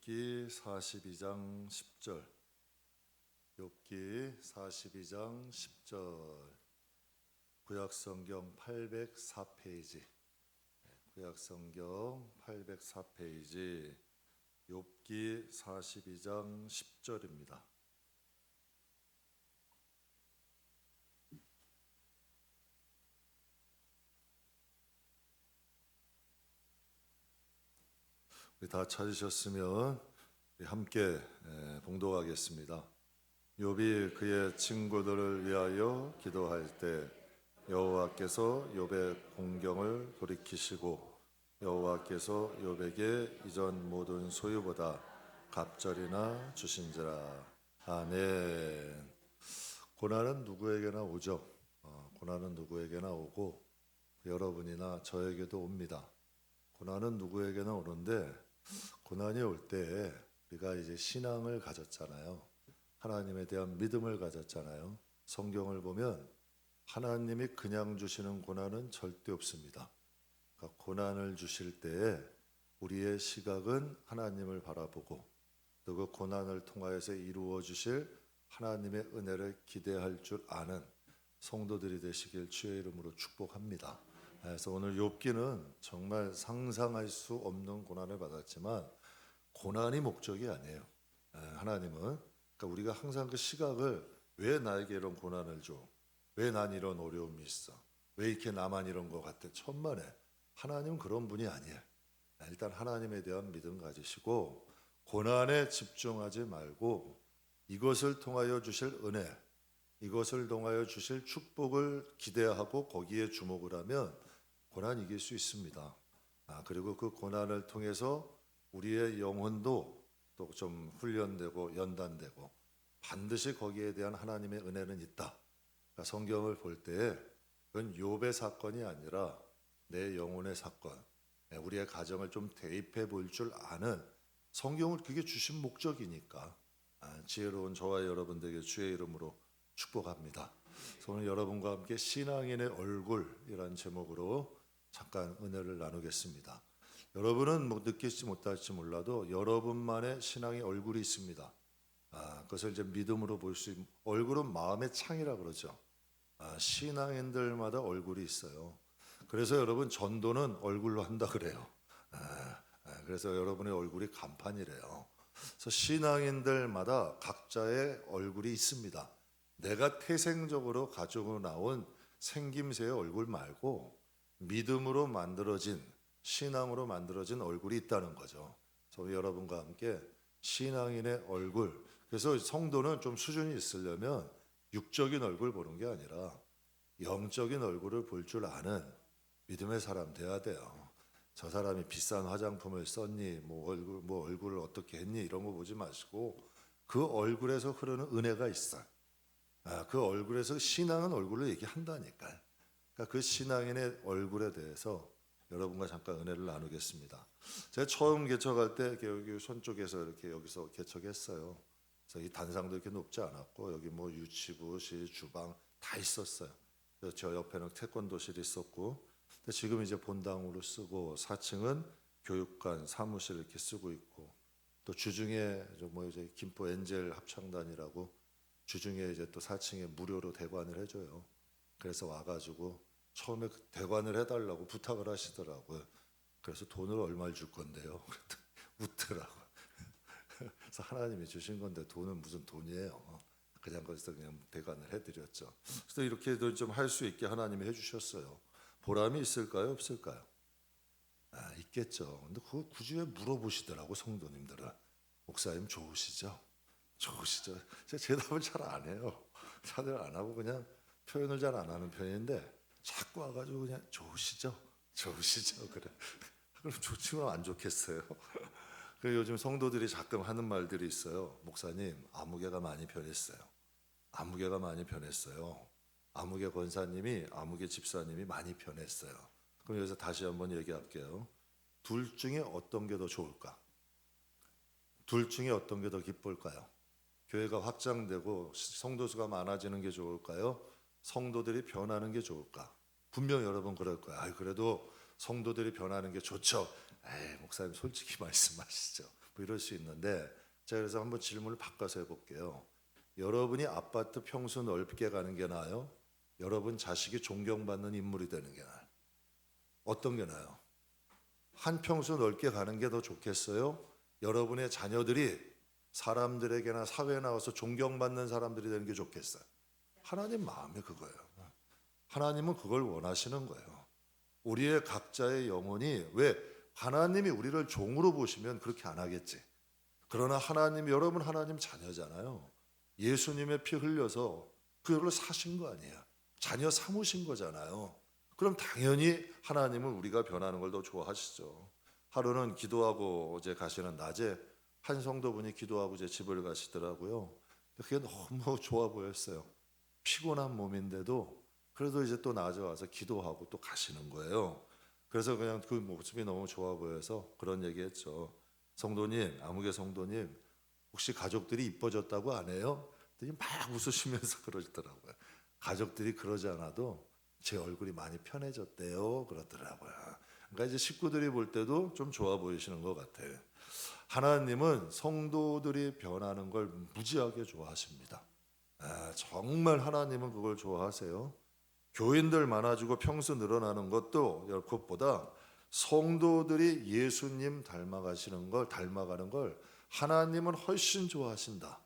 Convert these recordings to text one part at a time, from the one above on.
욥기 42장 10절. 욥기 42장 10절. 구약성경 804페이지. 구약성경 804페이지. 욥기 42장 10절입니다. 우리 다 찾으셨으면 우리 함께 봉독하겠습니다. 욥이 그의 친구들을 위하여 기도할 때 여호와께서 욥의 공경을 돌이키시고 여호와께서 욥에게 이전 모든 소유보다 갑절이나 주신지라. 아멘. 고난은 누구에게나 오죠. 고난은 누구에게나 오고 여러분이나 저에게도 옵니다. 고난은 누구에게나 오는데 고난이 올 때 우리가 이제 신앙을 가졌잖아요. 하나님에 대한 믿음을 가졌잖아요. 성경을 보면 하나님이 그냥 주시는 고난은 절대 없습니다. 그러니까 고난을 주실 때에 우리의 시각은 하나님을 바라보고 또 그 고난을 통하여서 이루어 주실 하나님의 은혜를 기대할 줄 아는 성도들이 되시길 주의 이름으로 축복합니다. 그래서 오늘 욥기는 정말 상상할 수 없는 고난을 받았지만 고난이 목적이 아니에요. 하나님은 그러니까 우리가 항상 그 시각을 왜 나에게 이런 고난을 줘? 왜 난 이런 어려움이 있어? 왜 이렇게 나만 이런 것 같아? 천만에 하나님은 그런 분이 아니에요. 일단 하나님에 대한 믿음 가지시고 고난에 집중하지 말고 이것을 통하여 주실 은혜, 이것을 통하여 주실 축복을 기대하고 거기에 주목을 하면 고난 이길 수 있습니다. 그리고 그 고난을 통해서 우리의 영혼도 또 좀 훈련되고 연단되고 반드시 거기에 대한 하나님의 은혜는 있다. 그러니까 성경을 볼 때 그건 욥의 사건이 아니라 내 영혼의 사건, 우리의 가정을 좀 대입해 볼 줄 아는 성경을 그게 주신 목적이니까 지혜로운 저와 여러분들에게 주의 이름으로 축복합니다. 오늘 여러분과 함께 신앙인의 얼굴이라는 제목으로 잠깐 은혜를 나누겠습니다. 여러분은 느끼지 못할지 몰라도 여러분만의 신앙의 얼굴이 있습니다. 그것을 이제 믿음으로 볼 수 있는 얼굴은 마음의 창이라 그러죠. 신앙인들마다 얼굴이 있어요. 그래서 여러분 전도는 얼굴로 한다 그래요. 그래서 여러분의 얼굴이 간판이래요. 그래서 신앙인들마다 각자의 얼굴이 있습니다. 내가 태생적으로 가지고 나온 생김새의 얼굴 말고 믿음으로 만들어진 신앙으로 만들어진 얼굴이 있다는 거죠. 그래서 여러분과 함께 신앙인의 얼굴. 그래서 성도는 좀 수준이 있으려면 육적인 얼굴 보는 게 아니라 영적인 얼굴을 볼 줄 아는 믿음의 사람 돼야 돼요. 저 사람이 비싼 화장품을 썼니, 뭐 얼굴을 어떻게 했니 이런 거 보지 마시고 그 얼굴에서 흐르는 은혜가 있어요. 그 얼굴에서 신앙은 얼굴로 얘기한다니까요. 그러니까 그 신앙인의 얼굴에 대해서 여러분과 잠깐 은혜를 나누겠습니다. 제가 처음 개척할 때 여기 손 쪽에서 이렇게 여기서 개척했어요. 그래서 이 단상도 이렇게 높지 않았고 여기 뭐 유치부실, 주방 다 있었어요. 그래서 저 옆에는 태권도실이 있었고, 근데 지금 이제 본당으로 쓰고 4층은 교육관, 사무실 이렇게 쓰고 있고, 또 주중에 뭐 이제 김포 엔젤 합창단이라고 주중에 이제 또 4층에 무료로 대관을 해줘요. 그래서 와가지고 처음에 대관을 해달라고 부탁을 하시더라고요. 그래서 돈을 얼마를 줄 건데요. 웃더라고. 그래서 하나님이 주신 건데 돈은 무슨 돈이에요. 그냥 거기서 그냥 대관을 해드렸죠. 그래서 이렇게도 좀 할 수 있게 하나님이 해주셨어요. 보람이 있을까요, 없을까요? 있겠죠. 근데 그거 굳이 왜 물어보시더라고 성도님들은. 목사님 좋으시죠? 좋으시죠? 제가 대답을 잘 안 해요. 다들 안 하고 그냥 표현을 잘 안 하는 편인데 자꾸 와가지고 그냥 좋으시죠? 좋으시죠? 그래. 그럼 좋지만 안 좋겠어요? 그리고 요즘 성도들이 가끔 하는 말들이 있어요. 목사님, 아무개가 많이 변했어요. 아무개가 많이 변했어요. 아무개 권사님이, 아무개 집사님이 많이 변했어요. 그럼 여기서 다시 한번 얘기할게요. 둘 중에 어떤 게 더 좋을까? 둘 중에 어떤 게 더 기쁠까요? 교회가 확장되고 성도수가 많아지는 게 좋을까요? 성도들이 변하는 게 좋을까? 분명 여러분 그럴 거야. 그래도 성도들이 변하는 게 좋죠. 목사님 솔직히 말씀하시죠. 뭐 이럴 수 있는데, 제가 그래서 한번 질문을 바꿔서 해볼게요. 여러분이 아파트 평수 넓게 가는 게 나아요? 여러분 자식이 존경받는 인물이 되는 게 나아요? 어떤 게 나아요? 한 평수 넓게 가는 게 더 좋겠어요? 여러분의 자녀들이 사람들에게나 사회에 나와서 존경받는 사람들이 되는 게 좋겠어요? 하나님 마음이 그거예요. 하나님은 그걸 원하시는 거예요. 우리의 각자의 영혼이, 왜 하나님이 우리를 종으로 보시면 그렇게 안 하겠지. 그러나 하나님, 여러분 하나님 자녀잖아요. 예수님의 피 흘려서 그걸 사신 거 아니에요. 자녀 삼으신 거잖아요. 그럼 당연히 하나님은 우리가 변하는 걸 더 좋아하시죠. 하루는 기도하고 이제 가시는 낮에 한 성도분이 기도하고 이제 집을 가시더라고요. 그게 너무 좋아 보였어요. 피곤한 몸인데도 그래도 이제 또 낮에 와서 기도하고 또 가시는 거예요. 그래서 그냥 그 모습이 너무 좋아 보여서 그런 얘기했죠. 성도님, 아무개 성도님, 혹시 가족들이 이뻐졌다고 안 해요? 그랬더니 막 웃으시면서 그러시더라고요. 가족들이 그러지 않아도 제 얼굴이 많이 편해졌대요, 그러더라고요. 그러니까 이제 식구들이 볼 때도 좀 좋아 보이시는 것 같아요. 하나님은 성도들이 변하는 걸 무지하게 좋아하십니다. 정말 하나님은 그걸 좋아하세요. 교인들 많아지고 평수 늘어나는 것도 그것보다 성도들이 예수님 닮아가는 걸 하나님은 훨씬 좋아하신다.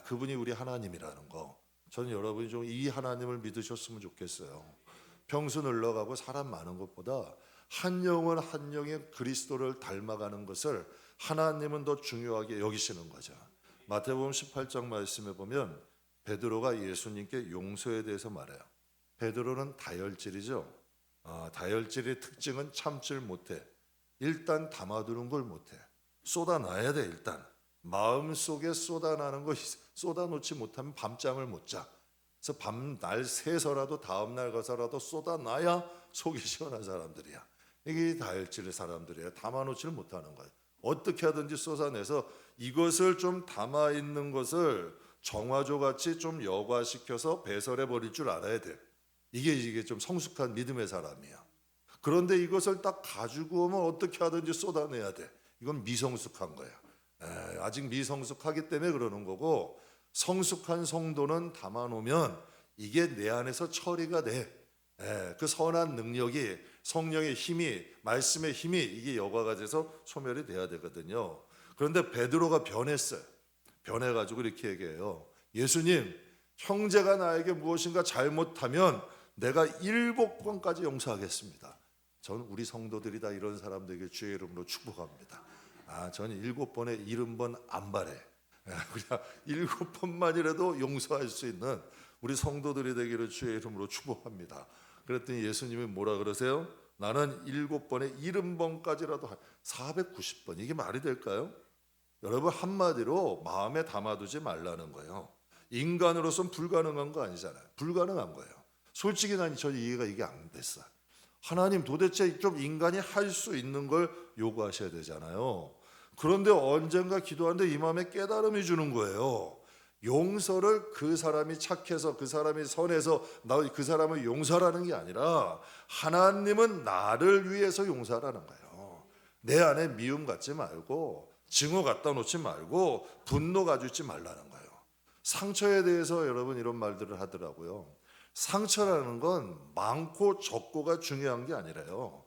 그분이 우리 하나님이라는 거. 저는 여러분이 좀 이 하나님을 믿으셨으면 좋겠어요. 평수 늘러가고 사람 많은 것보다 한 영혼 한 영이 그리스도를 닮아가는 것을 하나님은 더 중요하게 여기시는 거죠. 마태복음 18장 말씀에 보면 베드로가 예수님께 용서에 대해서 말해요. 베드로는 다혈질이죠. 다혈질의 특징은 참질 못해. 일단 담아두는 걸 못해. 쏟아놔야 돼. 일단 마음속에 쏟아나는 거 쏟아놓지 못하면 밤잠을 못 자. 그래서 밤날 새서라도 다음날 가서라도 쏟아놔야 속이 시원한 사람들이야. 이게 다혈질의 사람들이에요. 담아놓지를 못하는 거예요. 어떻게 하든지 쏟아내서 이것을 좀 담아있는 것을 정화조같이 좀 여과시켜서 배설해 버릴 줄 알아야 돼. 이게 좀 성숙한 믿음의 사람이야. 그런데 이것을 딱 가지고 오면 어떻게 하든지 쏟아내야 돼. 이건 미성숙한 거야. 아직 미성숙하기 때문에 그러는 거고, 성숙한 성도는 담아놓으면 이게 내 안에서 처리가 돼. 그 선한 능력이, 성령의 힘이, 말씀의 힘이 이게 여과가 돼서 소멸이 돼야 되거든요. 그런데 베드로가 변했어요. 변해가지고 이렇게 얘기해요. 예수님, 형제가 나에게 무엇인가 잘못하면 내가 7번까지 용서하겠습니다. 저는 우리 성도들이 다 이런 사람들에게 주의 이름으로 축복합니다. 저는 7번에 70번 안 바래. 그냥 7번만이라도 용서할 수 있는 우리 성도들이 되기를 주의 이름으로 축복합니다. 그랬더니 예수님이 뭐라 그러세요? 나는 7번에 70번까지라도 490번. 이게 말이 될까요? 여러분, 한마디로 마음에 담아두지 말라는 거예요. 인간으로서는 불가능한 거 아니잖아요. 불가능한 거예요. 솔직히 난 저 이해가 이게 안 됐어요. 하나님, 도대체 좀 인간이 할 수 있는 걸 요구하셔야 되잖아요. 그런데 언젠가 기도하는데 이 마음에 깨달음이 주는 거예요. 용서를 그 사람이 착해서, 그 사람이 선해서 그 사람을 용서하라는 게 아니라 하나님은 나를 위해서 용서하라는 거예요. 내 안에 미움 갖지 말고, 증오 갖다 놓지 말고, 분노 가지고 있지 말라는 거예요. 상처에 대해서 여러분 이런 말들을 하더라고요. 상처라는 건 많고 적고가 중요한 게 아니라요.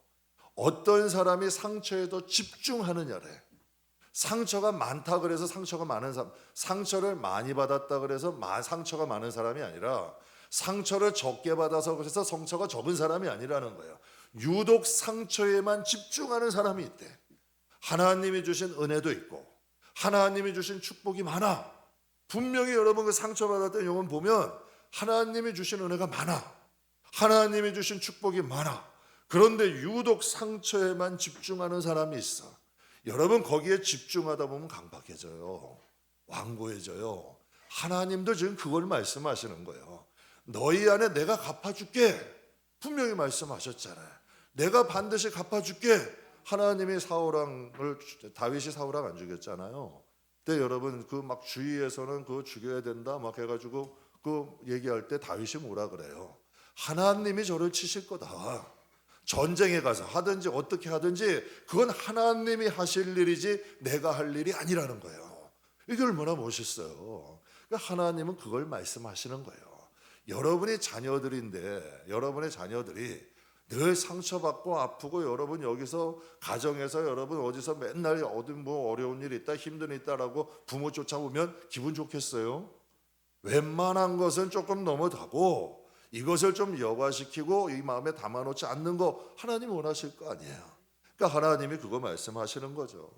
어떤 사람이 상처에 더 집중하느냐래. 상처가 많다 그래서 상처가 많은 사람, 상처를 많이 받았다 그래서 상처가 많은 사람이 아니라 상처를 적게 받아서 그래서 상처가 적은 사람이 아니라는 거예요. 유독 상처에만 집중하는 사람이 있대. 하나님이 주신 은혜도 있고 하나님이 주신 축복이 많아. 분명히 여러분 그 상처받았던 영혼 보면 하나님이 주신 은혜가 많아. 하나님이 주신 축복이 많아. 그런데 유독 상처에만 집중하는 사람이 있어. 여러분 거기에 집중하다 보면 강박해져요. 완고해져요. 하나님도 지금 그걸 말씀하시는 거예요. 너희 안에 내가 갚아줄게. 분명히 말씀하셨잖아요. 내가 반드시 갚아줄게. 하나님이 다윗이 사울왕 안 죽였잖아요. 근데 여러분 그 막 주위에서는 그거 죽여야 된다 막 해가지고 그 얘기할 때 다윗이 뭐라 그래요? 하나님이 저를 치실 거다. 전쟁에 가서 하든지 어떻게 하든지 그건 하나님이 하실 일이지 내가 할 일이 아니라는 거예요. 이게 얼마나 멋있어요. 그러니까 하나님은 그걸 말씀하시는 거예요. 여러분의 자녀들인데 여러분의 자녀들이 늘 상처받고 아프고 여러분 여기서 가정에서 여러분 어디서 맨날 어딘 뭐 어려운 일 있다 힘든 일 있다라고 부모 쫓아오면 기분 좋겠어요? 웬만한 것은 조금 넘어가고 이것을 좀 여과시키고 이 마음에 담아놓지 않는 거 하나님 원하실 거 아니에요. 그러니까 하나님이 그거 말씀하시는 거죠.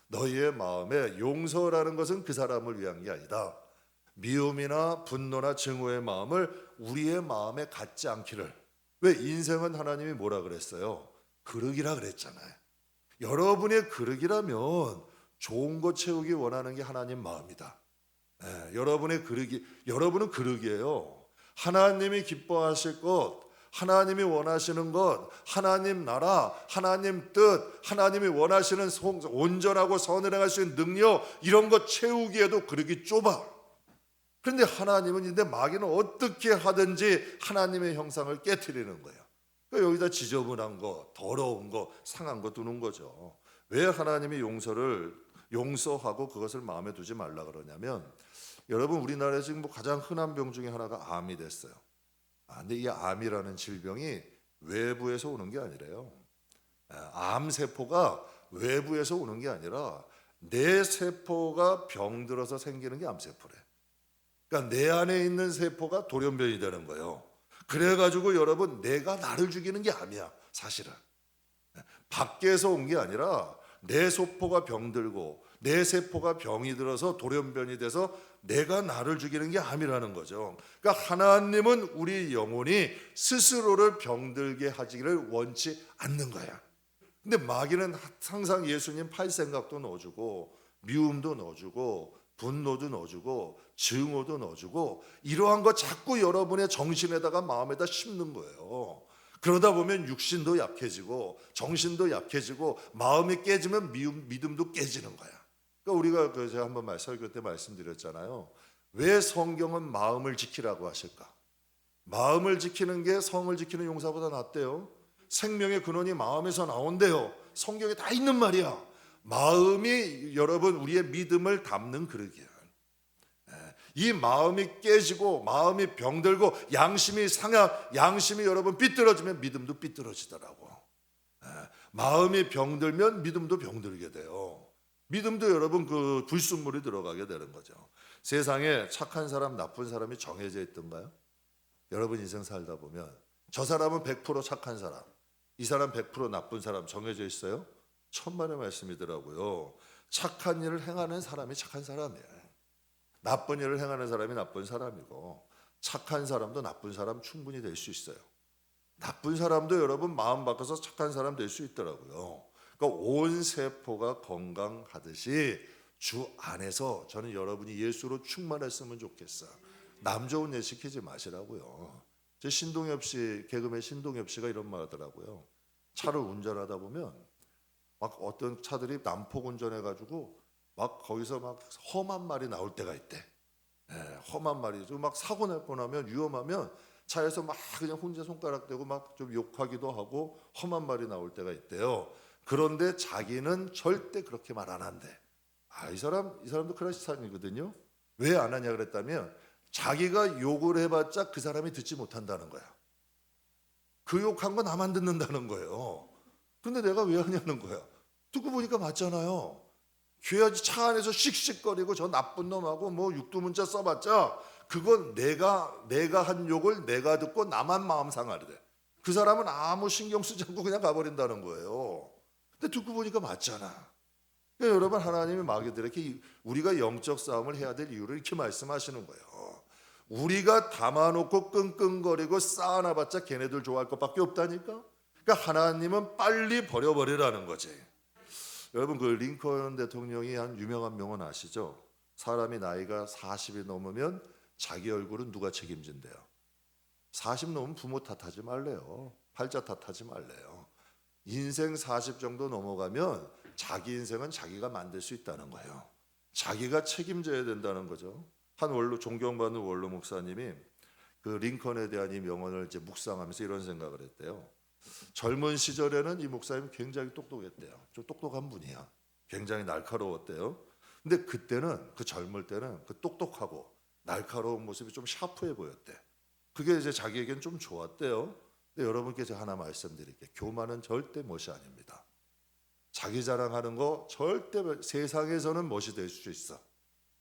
너희의 마음에 용서라는 것은 그 사람을 위한 게 아니다. 미움이나 분노나 증오의 마음을 우리의 마음에 갖지 않기를. 왜? 인생은 하나님이 뭐라 그랬어요? 그릇이라 그랬잖아요. 여러분의 그릇이라면 좋은 것 채우기 원하는 게 하나님 마음이다. 여러분의 그릇이, 여러분은 그릇이에요. 하나님이 기뻐하실 것, 하나님이 원하시는 것, 하나님 나라, 하나님 뜻, 하나님이 원하시는 온전하고 선을 행할 수 있는 능력, 이런 것 채우기에도 그릇이 좁아. 그런데 하나님은 근데 마귀는 어떻게 하든지 하나님의 형상을 깨트리는 거예요. 그러니까 여기다 지저분한 거, 더러운 거, 상한 거 두는 거죠. 왜 하나님이 용서하고 그것을 마음에 두지 말라 그러냐면, 여러분 우리나라에 지금 뭐 가장 흔한 병 중에 하나가 암이 됐어요. 근데 이 암이라는 질병이 외부에서 오는 게 아니래요. 암 세포가 외부에서 오는 게 아니라 내 세포가 병들어서 생기는 게 암 세포래. 그러니까 내 안에 있는 세포가 돌연변이 되는 거예요. 그래가지고 여러분 내가 나를 죽이는 게 암이야. 사실은 밖에서 온 게 아니라 내 세포가 병들고 내 세포가 병이 들어서 돌연변이 돼서 내가 나를 죽이는 게 암이라는 거죠. 그러니까 하나님은 우리 영혼이 스스로를 병들게 하기를 원치 않는 거야. 근데 마귀는 항상 예수님 팔 생각도 넣어주고 미움도 넣어주고 분노도 넣어주고 증오도 넣어주고 이러한 거 자꾸 여러분의 정신에다가 마음에다 심는 거예요. 그러다 보면 육신도 약해지고 정신도 약해지고 마음이 깨지면 믿음도 깨지는 거야. 그러니까 우리가 제가 한번 설교 때 말씀드렸잖아요. 왜 성경은 마음을 지키라고 하실까? 마음을 지키는 게 성을 지키는 용사보다 낫대요. 생명의 근원이 마음에서 나온대요. 성경에 다 있는 말이야. 마음이 여러분 우리의 믿음을 담는 그릇이야. 이 마음이 깨지고 마음이 병들고 양심이 여러분 삐뚤어지면 믿음도 삐뚤어지더라고. 마음이 병들면 믿음도 병들게 돼요. 믿음도 여러분 그 불순물이 들어가게 되는 거죠. 세상에 착한 사람 나쁜 사람이 정해져 있던가요? 여러분 인생 살다 보면 저 사람은 100% 착한 사람, 이 사람 100% 나쁜 사람 정해져 있어요? 천만의 말씀이더라고요. 착한 일을 행하는 사람이 착한 사람이에요. 나쁜 일을 행하는 사람이 나쁜 사람이고 착한 사람도 나쁜 사람 충분히 될 수 있어요. 나쁜 사람도 여러분 마음 바꿔서 착한 사람 될 수 있더라고요. 그러니까 온 세포가 건강하듯이 주 안에서 저는 여러분이 예수로 충만했으면 좋겠어요. 남 좋은 일 시키지 마시라고요. 제 신동엽 씨, 개그맨 신동엽 씨가 이런 말 하더라고요. 차를 운전하다 보면 막 어떤 차들이 난폭 운전해가지고 막 거기서 막 험한 말이 나올 때가 있대. 험한 말이 막 사고 날 뻔하면 위험하면 차에서 막 그냥 혼자 손가락 대고 막 좀 욕하기도 하고 험한 말이 나올 때가 있대요. 그런데 자기는 절대 그렇게 말 안 한대. 이 사람도 크리스찬이거든요. 왜 안 하냐 그랬다면 자기가 욕을 해봤자 그 사람이 듣지 못한다는 거야. 그 욕한 거 나만 듣는다는 거예요. 근데 내가 왜 하냐는 거야. 듣고 보니까 맞잖아요. 귀하지 차 안에서 씩씩거리고 저 나쁜 놈하고 뭐 육두문자 써봤자 그건 내가 한 욕을 내가 듣고 나만 마음 상하래. 그 사람은 아무 신경 쓰지 않고 그냥 가버린다는 거예요. 근데 듣고 보니까 맞잖아. 그러니까 여러분 하나님이 마귀들에게 우리가 영적 싸움을 해야 될 이유를 이렇게 말씀하시는 거예요. 우리가 담아놓고 끙끙거리고 쌓아놔봤자 걔네들 좋아할 것밖에 없다니까. 그러니까 하나님은 빨리 버려버리라는 거지. 여러분 그 링컨 대통령이 한 유명한 명언 아시죠? 사람이 나이가 40이 넘으면 자기 얼굴은 누가 책임진대요. 40 넘으면 부모 탓하지 말래요. 팔자 탓하지 말래요. 인생 40 정도 넘어가면 자기 인생은 자기가 만들 수 있다는 거예요. 자기가 책임져야 된다는 거죠. 한 존경받는 원로 목사님이 그 링컨에 대한 이 명언을 이제 묵상하면서 이런 생각을 했대요. 젊은 시절에는 이 목사님 굉장히 똑똑했대요. 좀 똑똑한 분이야. 굉장히 날카로웠대요. 근데 그때는 그 젊을 때는 그 똑똑하고 날카로운 모습이 좀 샤프해 보였대. 그게 이제 자기에겐 좀 좋았대요. 근데 여러분께 제가 하나 말씀드릴게요. 교만은 절대 멋이 아닙니다. 자기 자랑하는 거 절대 세상에서는 멋이 될 수 있어.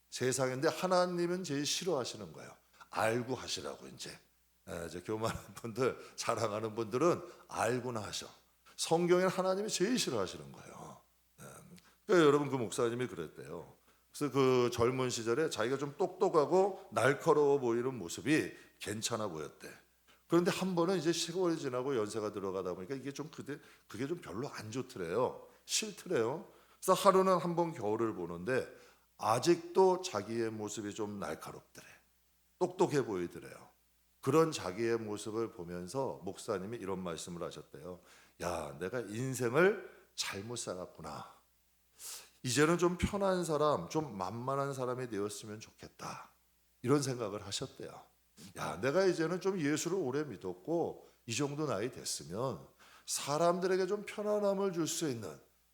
세상인데 하나님은 제일 싫어하시는 거예요. 알고 하시라고 이제 교만한 분들, 자랑하는 분들은 알고나 하셔. 성경에 하나님이 제일 싫어하시는 거예요. 그러니까 여러분 그 목사님이 그랬대요. 그래서 그 젊은 시절에 자기가 좀 똑똑하고 날카로워 보이는 모습이 괜찮아 보였대. 그런데 한 번은 이제 세월이 지나고 연세가 들어가다 보니까 이게 좀 그게 좀 별로 안 좋더래요. 싫더래요. 그래서 하루는 한 번 겨울을 보는데 아직도 자기의 모습이 좀 날카롭더래. 똑똑해 보이더래요. 그런 자기의 모습을 보면서 목사님이 이런 말씀을 하셨대요. 야, 내가 인생을 잘못 살았구나. 이제는 좀 편한 사람, 좀 만만한 사람이 되었으면 좋겠다. 이런 생각을 하셨대요. 야, 내가 이제는 좀 예수를 오래 믿었고 이 정도 나이 됐으면 사람들에게 좀 편안함을 줄 수 있는,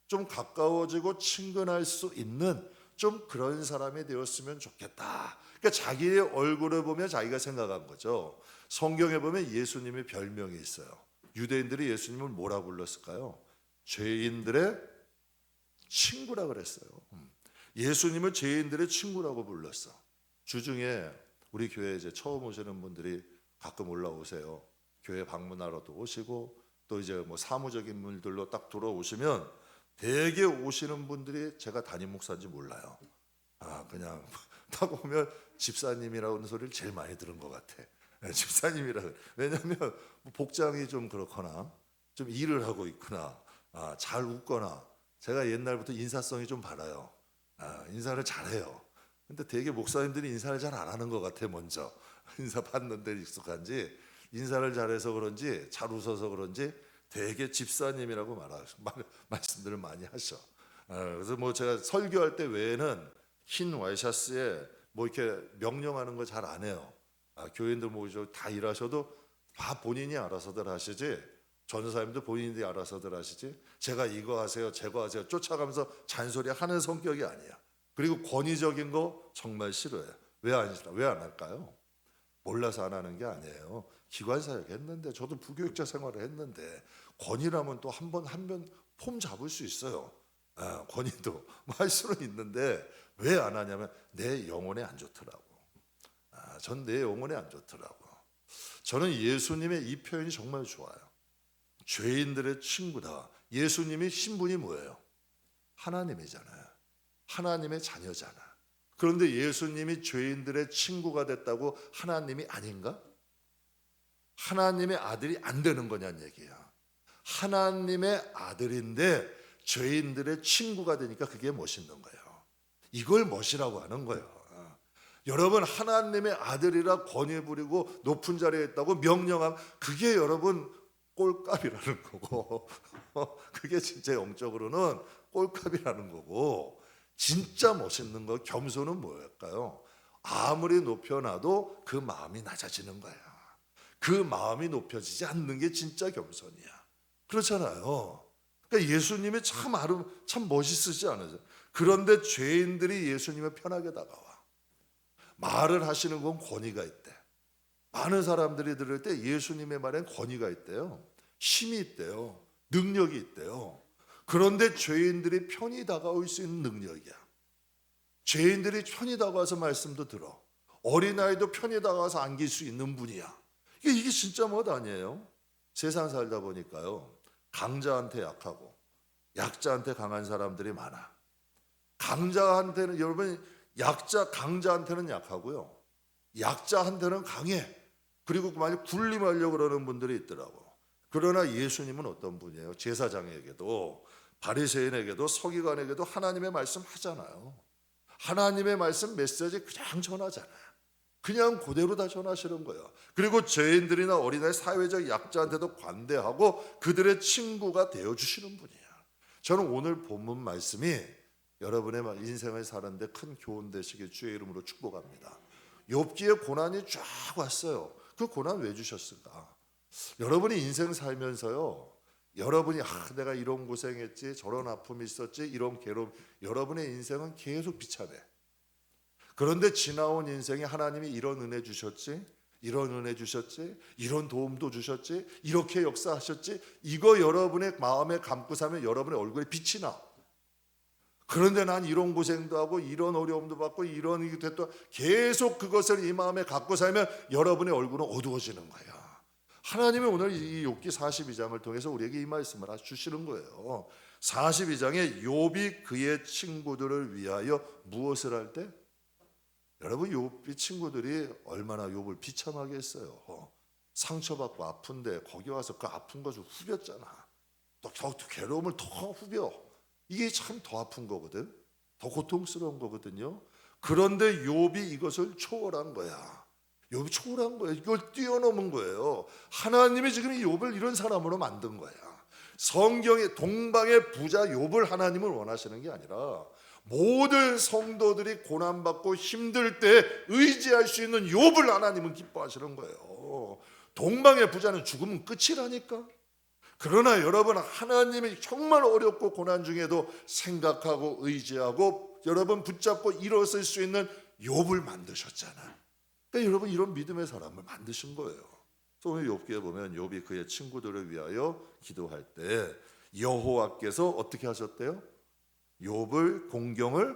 좀 가까워지고 친근할 수 있는 좀 그런 사람이 되었으면 좋겠다. 그러니까 자기의 얼굴을 보면 자기가 생각한 거죠. 성경에 보면 예수님의 별명이 있어요. 유대인들이 예수님을 뭐라 불렀을까요? 죄인들의 친구라 그랬어요. 예수님을 죄인들의 친구라고 불렀어. 주중에 우리 교회에 이제 처음 오시는 분들이 가끔 올라오세요. 교회 방문하러도 오시고 또 이제 뭐 사무적인 분들로 딱 들어오시면 대개 오시는 분들이 제가 담임 목사인지 몰라요. 그냥 딱 오면 집사님이라는 소리를 제일 많이 들은 것 같아. 집사님이라. 왜냐하면 복장이 좀 그렇거나 좀 일을 하고 있거나 잘 웃거나 제가 옛날부터 인사성이 좀 바라요. 인사를 잘해요. 근데 되게 목사님들이 인사를 잘 안 하는 것 같아. 먼저 인사 받는 데 익숙한지 인사를 잘해서 그런지 잘 웃어서 그런지 되게 집사님이라고 말씀들을 많이 하셔. 그래서 뭐 제가 설교할 때 외에는 흰 와이셔츠에 뭐 이렇게 명령하는 거 잘 안 해요. 교인들 모이죠. 다 일하셔도 다 본인이 알아서들 하시지. 전사님도 본인들이 알아서들 하시지. 제가 이거 하세요, 저거 하세요 쫓아가면서 잔소리 하는 성격이 아니야. 그리고 권위적인 거 정말 싫어해요. 왜 안 할까요? 몰라서 안 하는 게 아니에요. 기관사역 했는데 저도 부교육자 생활을 했는데 권위라면 또 한 번 폼 잡을 수 있어요. 권위도 할 수는 있는데 왜 안 하냐면 내 영혼에 안 좋더라고. 전 내 영혼에 안 좋더라고. 저는 예수님의 이 표현이 정말 좋아요. 죄인들의 친구다. 예수님이 신분이 뭐예요? 하나님이잖아요. 하나님의 자녀잖아. 그런데 예수님이 죄인들의 친구가 됐다고 하나님이 아닌가? 하나님의 아들이 안 되는 거냐는 얘기야. 하나님의 아들인데 죄인들의 친구가 되니까 그게 멋있는 거예요. 이걸 멋이라고 하는 거예요. 여러분 하나님의 아들이라 권위 부리고 높은 자리에 있다고 명령하면 그게 여러분 꼴값이라는 거고 그게 진짜 영적으로는 꼴값이라는 거고 진짜 멋있는 거 겸손은 뭐일까요? 아무리 높여놔도 그 마음이 낮아지는 거야. 그 마음이 높여지지 않는 게 진짜 겸손이야. 그렇잖아요. 그러니까 예수님이 참 멋있으지 않으세요? 그런데 죄인들이 예수님의 편하게 다가와. 말을 하시는 건 권위가 있대. 많은 사람들이 들을 때 예수님의 말엔 권위가 있대요. 힘이 있대요. 능력이 있대요. 그런데 죄인들이 편히 다가올 수 있는 능력이야. 죄인들이 편히 다가와서 말씀도 들어. 어린아이도 편히 다가와서 안길 수 있는 분이야. 이게 진짜 멋 아니에요? 세상 살다 보니까요. 강자한테 약하고 약자한테 강한 사람들이 많아. 강자한테는 여러분 강자한테는 약하고요. 약자한테는 강해. 그리고 많이 군림하려고 그러는 분들이 있더라고. 그러나 예수님은 어떤 분이에요? 제사장에게도 바리새인에게도 서기관에게도 하나님의 말씀 하잖아요. 하나님의 말씀 메시지 그냥 전하잖아요. 그냥 그대로 다 전하시는 거예요. 그리고 죄인들이나 어린아이 사회적 약자한테도 관대하고 그들의 친구가 되어주시는 분이에요. 저는 오늘 본문 말씀이 여러분의 인생을 사는데 큰 교훈 되시길 주의 이름으로 축복합니다. 욥기에 고난이 쫙 왔어요. 그 고난 왜 주셨을까? 여러분이 인생 살면서요, 여러분이 내가 이런 고생했지, 저런 아픔이 있었지, 이런 괴로움, 여러분의 인생은 계속 비참해. 그런데 지나온 인생에 하나님이 이런 은혜 주셨지, 이런 은혜 주셨지, 이런 도움도 주셨지, 이렇게 역사하셨지, 이거 여러분의 마음에 감고 살면 여러분의 얼굴에 빛이 나. 그런데 난 이런 고생도 하고 이런 어려움도 받고 이런 일이 됐다, 계속 그것을 이 마음에 갖고 살면 여러분의 얼굴은 어두워지는 거야. 하나님이 오늘 이 욥기 42장을 통해서 우리에게 이 말씀을 주시는 거예요. 42장에 욥이 그의 친구들을 위하여 무엇을 할 때? 여러분, 욥이 친구들이 얼마나 욥을 비참하게 했어요. 상처받고 아픈데 거기 와서 그 아픈 것을 후볐잖아. 또 괴로움을 더 후벼. 이게 참 더 아픈 거거든, 더 고통스러운 거거든요. 그런데 욥이 이것을 초월한 거야. 욥이 초월한 거예요. 이걸 뛰어넘은 거예요. 하나님이 지금 이 욥을 이런 사람으로 만든 거야. 성경의 동방의 부자 욥을 하나님을 원하시는 게 아니라 모든 성도들이 고난받고 힘들 때 의지할 수 있는 욥을 하나님은 기뻐하시는 거예요. 동방의 부자는 죽으면 끝이라니까. 그러나 여러분, 하나님이 정말 어렵고 고난 중에도 생각하고 의지하고 여러분 붙잡고 일어설 수 있는 욥을 만드셨잖아요. 그러니까 여러분, 이런 믿음의 사람을 만드신 거예요. 그래서 오늘 욥기에 보면 욥이 그의 친구들을 위하여 기도할 때 여호와께서 어떻게 하셨대요? 욥을 공경을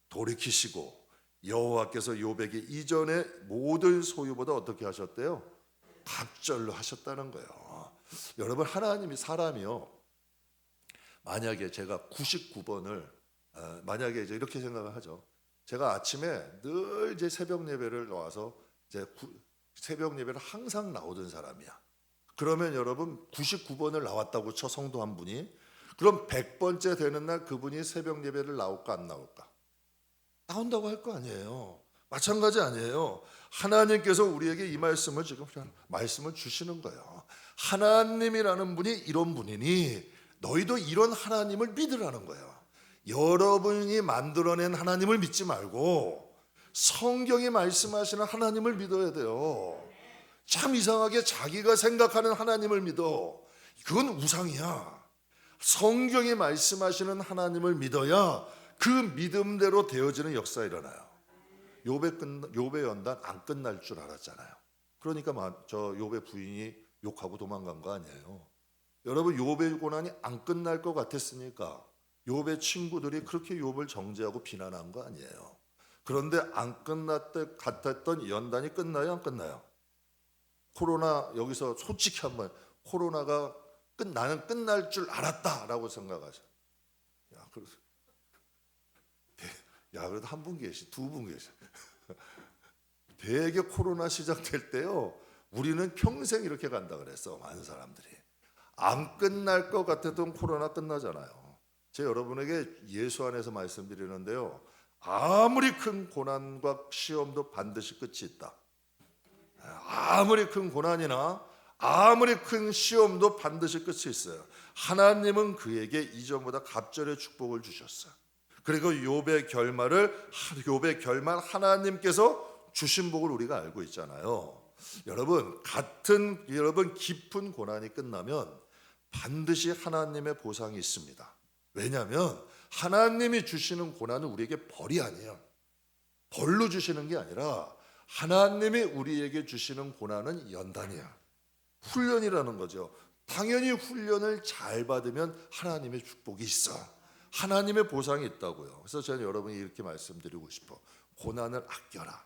돌이키시고 여호와께서 욥에게 이전의 모든 소유보다 어떻게 하셨대요? 갑절로 하셨다는 거예요. 여러분, 하나님이 사람이요, 만약에 제가 99번을 만약에 이제 이렇게 생각을 하죠. 제가 아침에 늘 이제 새벽 예배를 나와서 이제 새벽 예배를 항상 나오던 사람이야. 그러면 여러분, 99번을 나왔다고 쳐, 성도 한 분이. 그럼 100번째 되는 날 그분이 새벽 예배를 나올까 안 나올까? 나온다고 할 거 아니에요. 마찬가지 아니에요. 하나님께서 우리에게 이 말씀을 지금 말씀을 주시는 거예요. 하나님이라는 분이 이런 분이니 너희도 이런 하나님을 믿으라는 거예요. 여러분이 만들어낸 하나님을 믿지 말고 성경이 말씀하시는 하나님을 믿어야 돼요. 참 이상하게 자기가 생각하는 하나님을 믿어. 그건 우상이야. 성경이 말씀하시는 하나님을 믿어야 그 믿음대로 되어지는 역사가 일어나요. 욥의 연단 안 끝날 줄 알았잖아요. 그러니까 저 욥의 부인이 욕하고 도망간 거 아니에요. 여러분, 욥의 고난이 안 끝날 것 같았으니까 욥의 친구들이 그렇게 욥을 정죄하고 비난한 거 아니에요. 그런데 안 끝날 때 같았던 연단이 끝나요, 안 끝나요? 코로나, 여기서 솔직히 한번, 코로나가 나는 끝날 줄 알았다라고 생각하죠. 그래도 한 분 계시, 두 분 계시. 되게 코로나 시작될 때요, 우리는 평생 이렇게 간다 그랬어. 많은 사람들이 안 끝날 것 같았던 코로나 끝나잖아요. 제가 여러분에게 예수 안에서 말씀드리는데요, 아무리 큰 고난과 시험도 반드시 끝이 있다. 아무리 큰 고난이나 아무리 큰 시험도 반드시 끝이 있어요. 하나님은 그에게 이전보다 갑절의 축복을 주셨어요. 그리고 욥의 결말 하나님께서 주신 복을 우리가 알고 있잖아요. 여러분, 여러분 깊은 고난이 끝나면 반드시 하나님의 보상이 있습니다. 왜냐하면 하나님이 주시는 고난은 우리에게 벌이 아니에요. 벌로 주시는 게 아니라 하나님이 우리에게 주시는 고난은 연단이야. 훈련이라는 거죠. 당연히 훈련을 잘 받으면 하나님의 축복이 있어. 하나님의 보상이 있다고요. 그래서 저는 여러분이 이렇게 말씀드리고 싶어. 고난을 아껴라.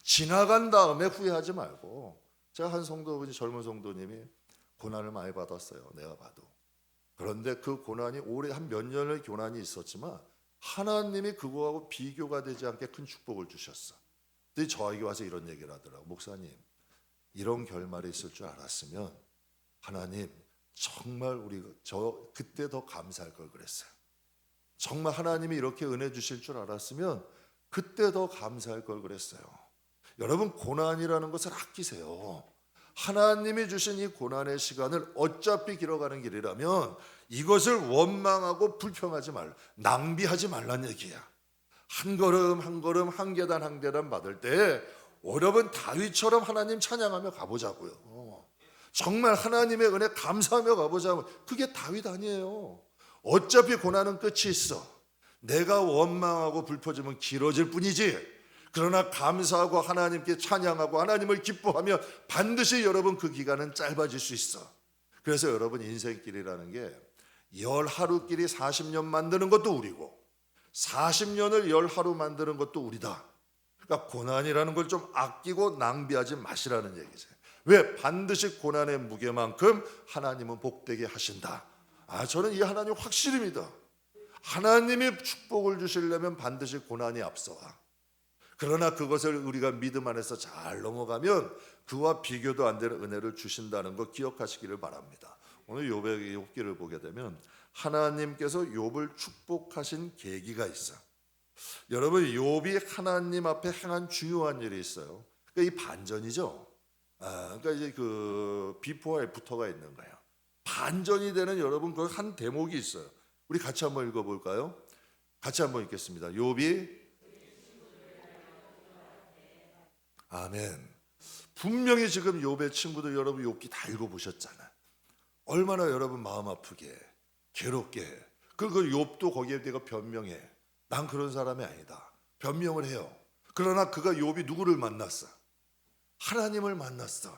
지나간 다음에 후회하지 말고. 제가 한 성도분이, 젊은 성도님이 고난을 많이 받았어요. 내가 봐도. 그런데 그 고난이 오래 한 몇 년의 고난이 있었지만 하나님이 그거하고 비교가 되지 않게 큰 축복을 주셨어. 근데 저에게 와서 이런 얘기를 하더라고. 목사님, 이런 결말이 있을 줄 알았으면 하나님 정말 그때 더 감사할 걸 그랬어요. 정말 하나님이 이렇게 은혜 주실 줄 알았으면 그때 더 감사할 걸 그랬어요. 여러분, 고난이라는 것을 아끼세요. 하나님이 주신 이 고난의 시간을 어차피 길어가는 길이라면 이것을 원망하고 불평하지 말라, 낭비하지 말라는 얘기야. 한 걸음 한 걸음, 한 계단 한 계단 받을 때 여러분, 다윗처럼 하나님 찬양하며 가보자고요. 정말 하나님의 은혜 감사하며 가보자면 그게 다윗 아니에요. 어차피 고난은 끝이 있어. 내가 원망하고 불평하면 길어질 뿐이지. 그러나 감사하고 하나님께 찬양하고 하나님을 기뻐하며 반드시 여러분 그 기간은 짧아질 수 있어. 그래서 여러분 인생길이라는 게 10하루끼리 40년 만드는 것도 우리고 40년을 10하루 만드는 것도 우리다. 그러니까 고난이라는 걸 좀 아끼고 낭비하지 마시라는 얘기죠. 왜? 반드시 고난의 무게만큼 하나님은 복되게 하신다. 저는 이 하나님 확실히 믿어. 하나님이 축복을 주시려면 반드시 고난이 앞서와. 그러나 그것을 우리가 믿음 안에서 잘 넘어가면 그와 비교도 안 되는 은혜를 주신다는 거 기억하시기를 바랍니다. 오늘 욥의 욥기를 보게 되면 하나님께서 욥을 축복하신 계기가 있어. 여러분 욥이 하나님 앞에 행한 중요한 일이 있어요. 그러니까 이 반전이죠. 그러니까 이제 그 비포와 애프터가 있는 거예요. 반전이 되는 여러분 그 한 대목이 있어요. 우리 같이 한번 읽어볼까요? 같이 한번 읽겠습니다. 욥이 아멘. 분명히 지금 욥의 친구들 여러분 욥기 다 읽어보셨잖아요. 얼마나 여러분 마음 아프게 괴롭게 그리고 욥도 거기에 대해 변명해. 난 그런 사람이 아니다. 변명을 해요. 그러나 그가 욥이 누구를 만났어? 하나님을 만났어.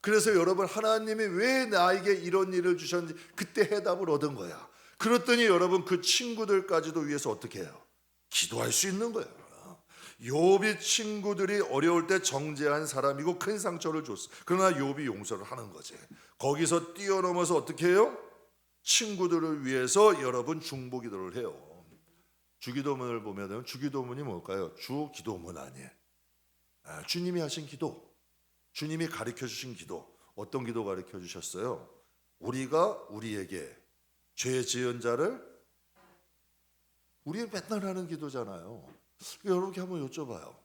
그래서 여러분 하나님이 왜 나에게 이런 일을 주셨는지 그때 해답을 얻은 거야. 그랬더니 여러분 그 친구들까지도 위해서 어떻게 해요? 기도할 수 있는 거예요. 욥이 친구들이 어려울 때 정죄한 사람이고 큰 상처를 줬어. 그러나 욥이 용서를 하는 거지. 거기서 뛰어넘어서 어떻게 해요? 친구들을 위해서 여러분 중보기도를 해요. 주기도문을 보면 주기도문이 뭘까요? 주기도문 아니에요. 주님이 하신 기도, 주님이 가르쳐 주신 기도. 어떤 기도 가르쳐 주셨어요? 우리가 우리에게 죄 지은 자를 우리 맨날 하는 기도잖아요. 여러분께 한번 여쭤봐요.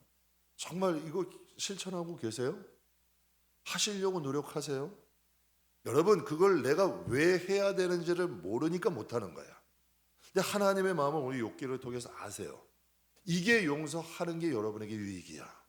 정말 이거 실천하고 계세요? 하시려고 노력하세요? 여러분 그걸 내가 왜 해야 되는지를 모르니까 못하는 거야. 근데 하나님의 마음을 우리 욥기를 통해서 아세요. 이게 용서하는 게 여러분에게 유익이야.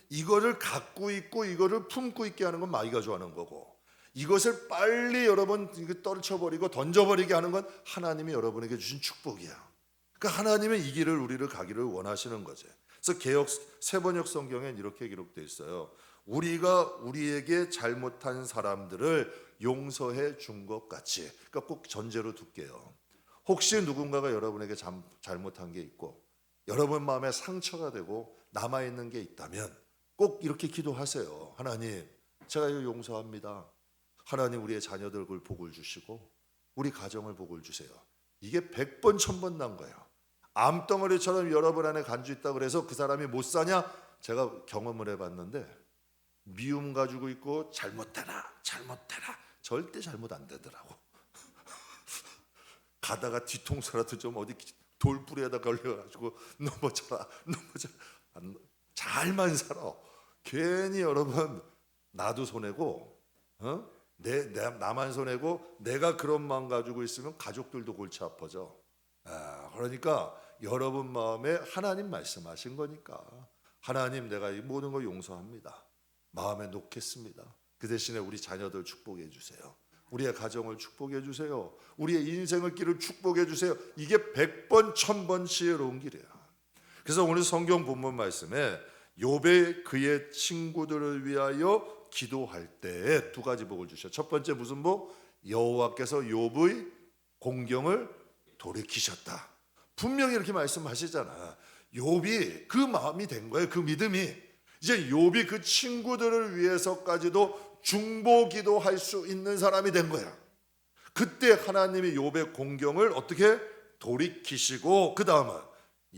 이거를 갖고 있고 이거를 품고 있게 하는 건 마귀가 좋아하는 거고 이것을 빨리 여러분 떨쳐버리고 던져버리게 하는 건 하나님이 여러분에게 주신 축복이야. 그러니까 하나님은 이 길을 우리를 가기를 원하시는 거죠. 그래서 개역 세번역 성경엔 이렇게 기록되어 있어요. 우리가 우리에게 잘못한 사람들을 용서해 준 것 같이. 그러니까 꼭 전제로 둘게요. 혹시 누군가가 여러분에게 잘못한 게 있고 여러분 마음에 상처가 되고 남아있는 게 있다면 꼭 이렇게 기도하세요. 하나님 제가 이거 용서합니다. 하나님 우리의 자녀들 복을 주시고 우리 가정을 복을 주세요. 이게 100번 1000번 난 거예요. 암덩어리처럼 여러분 안에 간주 있다고 그래서 그 사람이 못 사냐? 제가 경험을 해봤는데 미움 가지고 있고 잘못해라 절대 잘못 안 되더라고. 가다가 뒤통수라도 좀 어디 돌부리에다 걸려가지고 넘어져라 잘만 살아. 괜히 여러분 나도 손해고 나만 손해고 내가 그런 마음 가지고 있으면 가족들도 골치 아파져. 그러니까 여러분 마음에 하나님 말씀하신 거니까 하나님 내가 이 모든 걸 용서합니다. 마음에 놓겠습니다. 그 대신에 우리 자녀들 축복해 주세요. 우리의 가정을 축복해 주세요. 우리의 인생의 길을 축복해 주세요. 이게 100번 1000번 지혜로운 길이야. 그래서 오늘 성경 본문 말씀에 욥의 그의 친구들을 위하여 기도할 때에 두 가지 복을 주셔. 첫 번째 무슨 복? 여호와께서 욥의 공경을 돌이키셨다. 분명히 이렇게 말씀하시잖아. 욥이 그 마음이 된 거예요. 그 믿음이. 이제 욥이 그 친구들을 위해서까지도 중보기도할 수 있는 사람이 된 거야. 그때 하나님이 욥의 공경을 어떻게 돌이키시고 그 다음은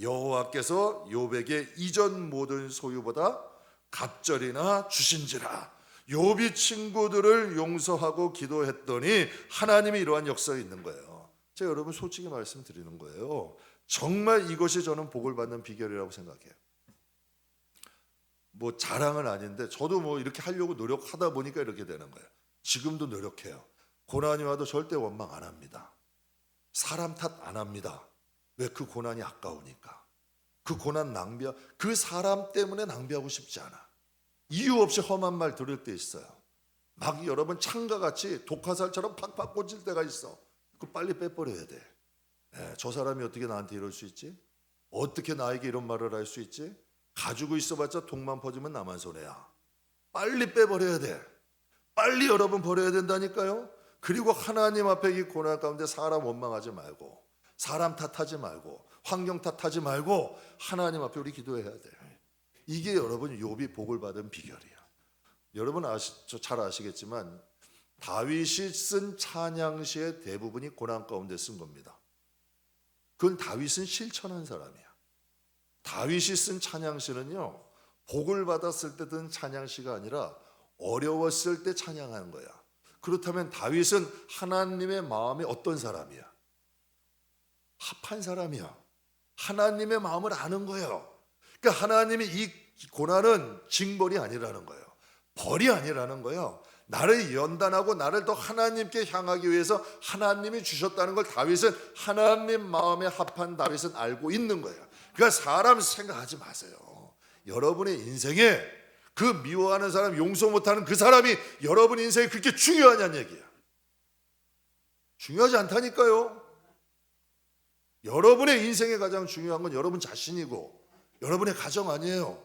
여호와께서 욥에게 이전 모든 소유보다 갑절이나 주신지라. 욥이 친구들을 용서하고 기도했더니 하나님이 이러한 역사가 있는 거예요. 제가 여러분 솔직히 말씀드리는 거예요. 정말 이것이 저는 복을 받는 비결이라고 생각해요. 뭐 자랑은 아닌데 저도 뭐 이렇게 하려고 노력하다 보니까 이렇게 되는 거예요. 지금도 노력해요. 고난이 와도 절대 원망 안 합니다. 사람 탓 안 합니다. 왜? 그 고난이 아까우니까. 그 고난 그 사람 때문에 낭비하고 싶지 않아. 이유 없이 험한 말 들을 때 있어요. 막 여러분 창과 같이 독화살처럼 팍팍 꽂힐 때가 있어. 그 빨리 빼버려야 돼. 저 사람이 어떻게 나한테 이럴 수 있지? 어떻게 나에게 이런 말을 할 수 있지? 가지고 있어봤자 독만 퍼지면 나만 손해야. 빨리 빼버려야 돼. 빨리 여러분 버려야 된다니까요. 그리고 하나님 앞에 이 고난 가운데 사람 원망하지 말고, 사람 탓하지 말고, 환경 탓하지 말고 하나님 앞에 우리 기도해야 돼. 이게 여러분 욥이 복을 받은 비결이야. 여러분 잘 아시겠지만 다윗이 쓴 찬양시의 대부분이 고난 가운데 쓴 겁니다. 그건 다윗은 실천한 사람이야. 다윗이 쓴 찬양시는요, 복을 받았을 때 든 찬양시가 아니라 어려웠을 때 찬양하는 거야. 그렇다면 다윗은 하나님의 마음이 어떤 사람이야? 합한 사람이야. 하나님의 마음을 아는 거예요. 그러니까 하나님이 이 고난은 징벌이 아니라는 거예요. 벌이 아니라는 거예요. 나를 연단하고 나를 더 하나님께 향하기 위해서 하나님이 주셨다는 걸 다윗은, 하나님 마음에 합한 다윗은 알고 있는 거예요. 그러니까 사람 생각하지 마세요. 여러분의 인생에 그 미워하는 사람, 용서 못하는 그 사람이 여러분 인생에 그렇게 중요하냐는 얘기야. 중요하지 않다니까요. 여러분의 인생에 가장 중요한 건 여러분 자신이고 여러분의 가정 아니에요.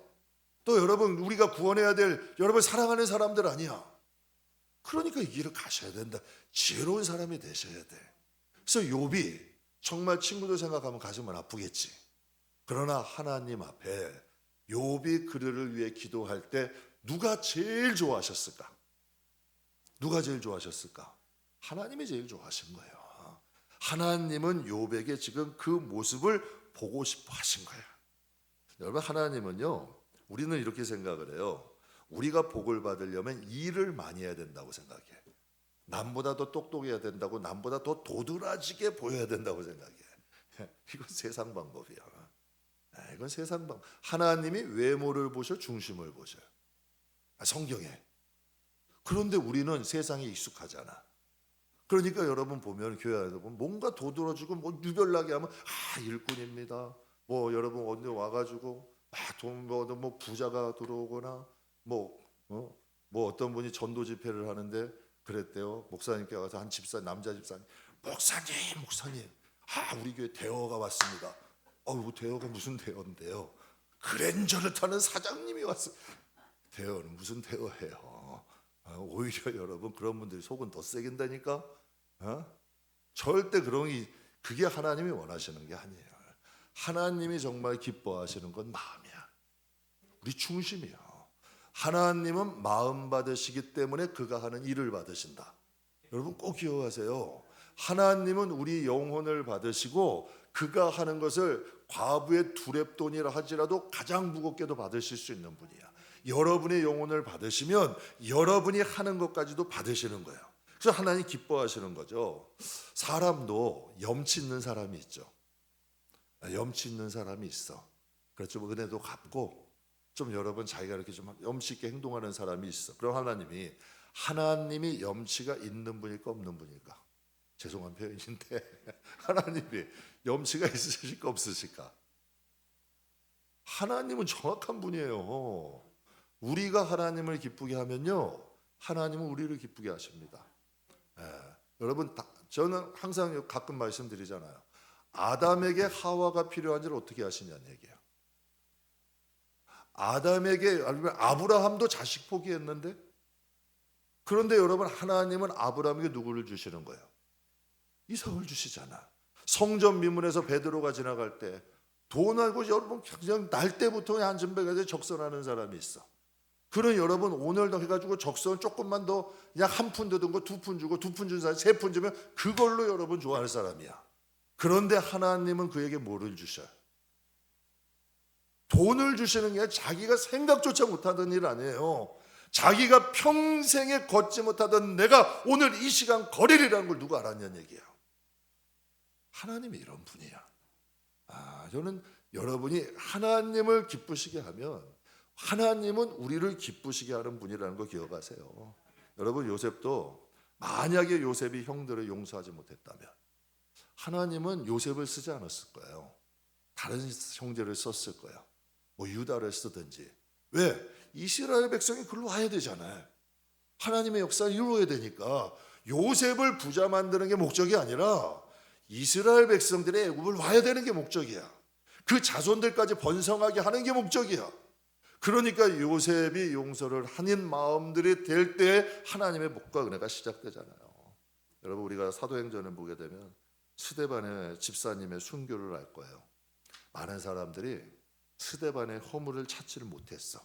또 여러분, 우리가 구원해야 될 여러분 사랑하는 사람들 아니야. 그러니까 이 길을 가셔야 된다. 지혜로운 사람이 되셔야 돼. 그래서 욥이 정말 친구들 생각하면 가슴은 아프겠지. 그러나 하나님 앞에 욥이 그들을 위해 기도할 때 누가 제일 좋아하셨을까? 누가 제일 좋아하셨을까? 하나님이 제일 좋아하신 거예요. 하나님은 욥에게 지금 그 모습을 보고 싶어 하신 거예요. 여러분, 하나님은요, 우리는 이렇게 생각을 해요. 우리가 복을 받으려면 일을 많이 해야 된다고 생각해. 남보다 더 똑똑해야 된다고, 남보다 더 도드라지게 보여야 된다고 생각해. 이건 세상 방법이야. 이건 세상 방법. 하나님이 외모를 보셔, 중심을 보셔요. 성경에. 그런데 우리는 세상에 익숙하잖아. 그러니까 여러분 보면 교회 안에서 보면 뭔가 도드라지고 뭐 유별나게 하면 일꾼입니다. 뭐 여러분 언제 와가지고 뭐 부자가 들어오거나 뭐 어떤 분이 전도 집회를 하는데 그랬대요. 목사님께 가서 한 집사, 남자 집사님, 목사님, 우리 교회 대어가 왔습니다. 대어가 무슨 대어인데요? 그랜저를 타는 사장님이 왔어요. 대어는 무슨 대어예요? 오히려 여러분 그런 분들이 속은 더 세긴다니까. 절대 그게 하나님이 원하시는 게 아니에요. 하나님이 정말 기뻐하시는 건 마음이야. 우리 중심이야. 하나님은 마음 받으시기 때문에 그가 하는 일을 받으신다. 여러분 꼭 기억하세요. 하나님은 우리 영혼을 받으시고 그가 하는 것을 과부의 두렙돈이라 할지라도 가장 무겁게도 받으실 수 있는 분이야. 여러분의 영혼을 받으시면 여러분이 하는 것까지도 받으시는 거예요. 그래서 하나님 기뻐하시는 거죠. 사람도 염치 있는 사람이 있죠. 염치 있는 사람이 있어. 그렇죠. 은혜도 갚고 좀 여러분 자기가 이렇게 좀 염치 있게 행동하는 사람이 있어. 그럼 하나님이 염치가 있는 분일까 없는 분일까? 죄송한 표현인데 하나님이 염치가 있으실까 없으실까? 하나님은 정확한 분이에요. 우리가 하나님을 기쁘게 하면요, 하나님은 우리를 기쁘게 하십니다. 여러분, 저는 항상 가끔 말씀드리잖아요. 아담에게 하와가 필요한지를 어떻게 아시냐는 얘기예요. 아담에게, 아브라함도 자식 포기했는데, 그런데 여러분, 하나님은 아브라함에게 누구를 주시는 거예요? 이삭을 주시잖아. 성전 미문에서 베드로가 지나갈 때 돈 알고 여러분 그냥 날 때부터 그냥 안전벨에 적선하는 사람이 있어. 그런 여러분 오늘도 해가지고 적선 조금만 더 그냥 한 푼 더 든 거 2푼 주고 2푼 준 사람 3푼 주면 그걸로 여러분 좋아할 사람이야. 그런데 하나님은 그에게 뭐를 주셔요? 돈을 주시는 게 자기가 생각조차 못하던 일 아니에요. 자기가 평생에 걷지 못하던 내가 오늘 이 시간 거리라는 걸 누가 알았냐는 얘기예요. 하나님이 이런 분이야. 저는 여러분이 하나님을 기쁘시게 하면 하나님은 우리를 기쁘시게 하는 분이라는 거 기억하세요. 여러분, 요셉도 만약에 요셉이 형들을 용서하지 못했다면 하나님은 요셉을 쓰지 않았을 거예요. 다른 형제를 썼을 거예요. 뭐 유다를 쓰든지. 왜? 이스라엘 백성이 글로 와야 되잖아요. 하나님의 역사를 이루어야 되니까 요셉을 부자 만드는 게 목적이 아니라 이스라엘 백성들의 애굽을 와야 되는 게 목적이야. 그 자손들까지 번성하게 하는 게 목적이야. 그러니까 요셉이 용서를 하는 마음들이 될 때 하나님의 복과 은혜가 시작되잖아요. 여러분, 우리가 사도행전을 보게 되면 스데반의 집사님의 순교를 알 거예요. 많은 사람들이 스데반의 허물을 찾지를 못했어.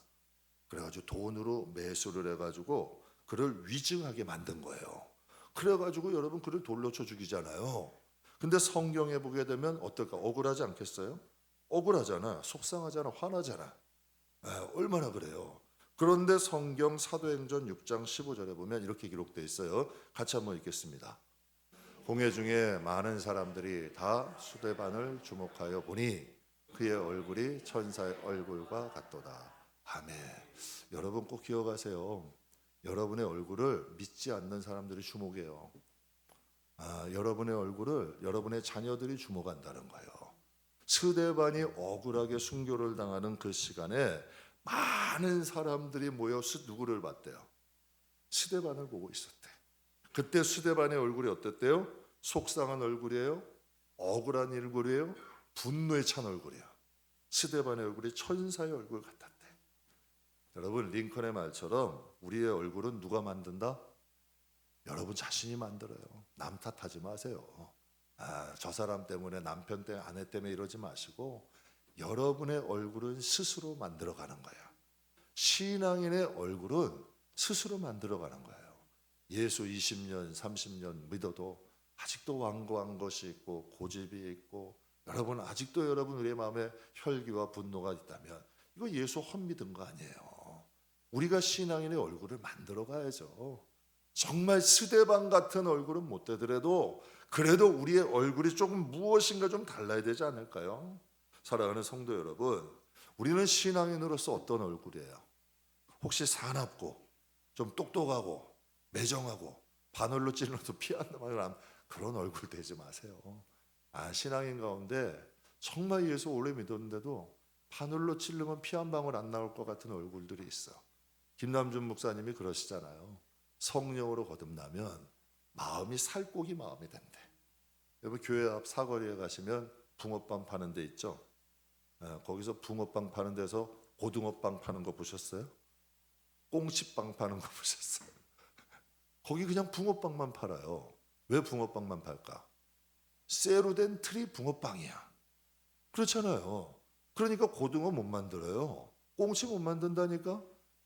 그래가지고 돈으로 매수를 해가지고 그를 위증하게 만든 거예요. 그래가지고 여러분 그를 돌로 쳐 죽이잖아요. 근데 성경에 보게 되면 어떨까? 억울하지 않겠어요? 억울하잖아. 속상하잖아. 화나잖아. 얼마나 그래요. 그런데 성경 사도행전 6장 15절에 보면 이렇게 기록되어 있어요. 같이 한번 읽겠습니다. 공회 중에 많은 사람들이 다 스데반을 주목하여 보니 그의 얼굴이 천사의 얼굴과 같도다. 아멘. 여러분 꼭 기억하세요. 여러분의 얼굴을 믿지 않는 사람들이 주목해요. 여러분의 얼굴을 여러분의 자녀들이 주목한다는 거예요. 스데반이 억울하게 순교를 당하는 그 시간에 많은 사람들이 모여 누구를 봤대요? 스데반을 보고 있었대. 그때 스데반의 얼굴이 어땠대요? 속상한 얼굴이에요? 억울한 얼굴이에요? 분노에 찬 얼굴이에요. 스데반의 얼굴이 천사의 얼굴 같았대. 여러분, 링컨의 말처럼 우리의 얼굴은 누가 만든다? 여러분 자신이 만들어요. 남 탓하지 마세요. 저 사람 때문에, 남편 때문에, 아내 때문에 이러지 마시고 여러분의 얼굴은 스스로 만들어가는 거예요. 신앙인의 얼굴은 스스로 만들어가는 거예요. 예수 20년, 30년 믿어도 아직도 완고한 것이 있고 고집이 있고 여러분 아직도 여러분 우리의 마음에 혈기와 분노가 있다면 이거 예수 헛믿은 거 아니에요. 우리가 신앙인의 얼굴을 만들어가야죠. 정말 스데반 같은 얼굴은 못 되더라도 그래도 우리의 얼굴이 조금 무엇인가 좀 달라야 되지 않을까요? 사랑하는 성도 여러분, 우리는 신앙인으로서 어떤 얼굴이에요? 혹시 사납고 좀 똑똑하고 매정하고 바늘로 찔러도 피 안 나는 그런 얼굴 되지 마세요. 신앙인 가운데 정말 예수 오래 믿었는데도 바늘로 찔르면 피 한 방울 안 나올 것 같은 얼굴들이 있어. 김남준 목사님이 그러시잖아요. 성령으로 거듭나면 마음이 살코기 마음이 된대. 여러분 교회 앞 사거리에 가시면 붕어빵 파는 데 있죠. 거기서 붕어빵 파는 데서 고등어빵 파는 거 보셨어요? 꽁치빵 파는 거 보셨어요? 거기 그냥 붕어빵만 팔아요. 왜 붕어빵만 팔까? 쇠로 된 틀이 붕어빵이야. 그렇잖아요. 그러니까 고등어 못 만들어요. 꽁치 못 만든다니까?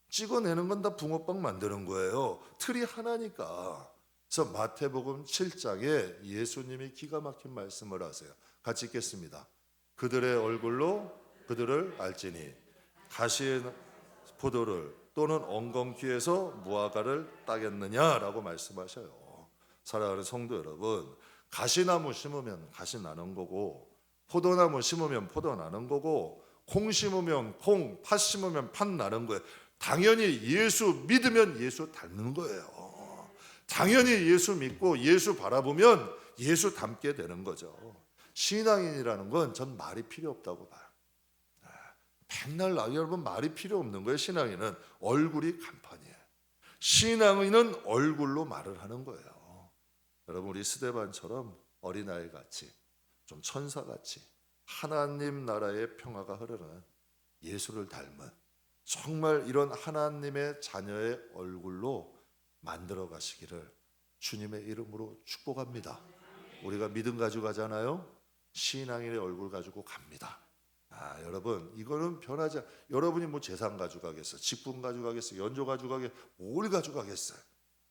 찍어내는 건 다 붕어빵 만드는 거예요. 틀이 하나니까. 그래서 마태복음 7장에 예수님이 기가 막힌 말씀을 하세요. 같이 읽겠습니다. 그들의 얼굴로 그들을 알지니 가시의 포도를 또는 엉겅퀴에서 무화과를 따겠느냐라고 말씀하셔요. 사랑하는 성도 여러분, 가시나무 심으면 가시 나는 거고 포도나무 심으면 포도 나는 거고 콩 심으면 콩, 팥 심으면 팥 나는 거예요. 당연히 예수 믿으면 예수 닮는 거예요. 당연히 예수 믿고 예수 바라보면 예수 닮게 되는 거죠. 신앙인이라는 건 전 말이 필요 없다고 봐요. 백날 여러분 말이 필요 없는 거예요. 신앙인은 얼굴이 간판이에요. 신앙인은 얼굴로 말을 하는 거예요. 여러분 우리 스데반처럼 어린아이 같이 좀 천사같이 하나님 나라의 평화가 흐르는 예수를 닮은 정말 이런 하나님의 자녀의 얼굴로 만들어 가시기를 주님의 이름으로 축복합니다. 우리가 믿음 가지고 가잖아요. 신앙인의 얼굴 가지고 갑니다. 여러분 이거는 변하지 않... 여러분이 뭐 재산 가지고 가겠어요? 직분 가지고 가겠어요? 연조 가지고 가겠어요? 뭘 가지고 가겠어요?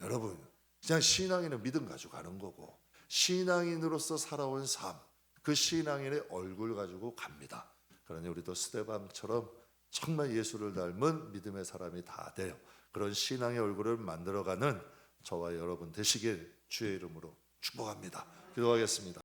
여러분 그냥 신앙인은 믿음 가지고 가는 거고 신앙인으로서 살아온 삶, 그 신앙인의 얼굴 가지고 갑니다. 그러니 우리도 스데반처럼 정말 예수를 닮은 믿음의 사람이 다 돼요. 그런 신앙의 얼굴을 만들어가는 저와 여러분 되시길 주의 이름으로 축복합니다. 기도하겠습니다.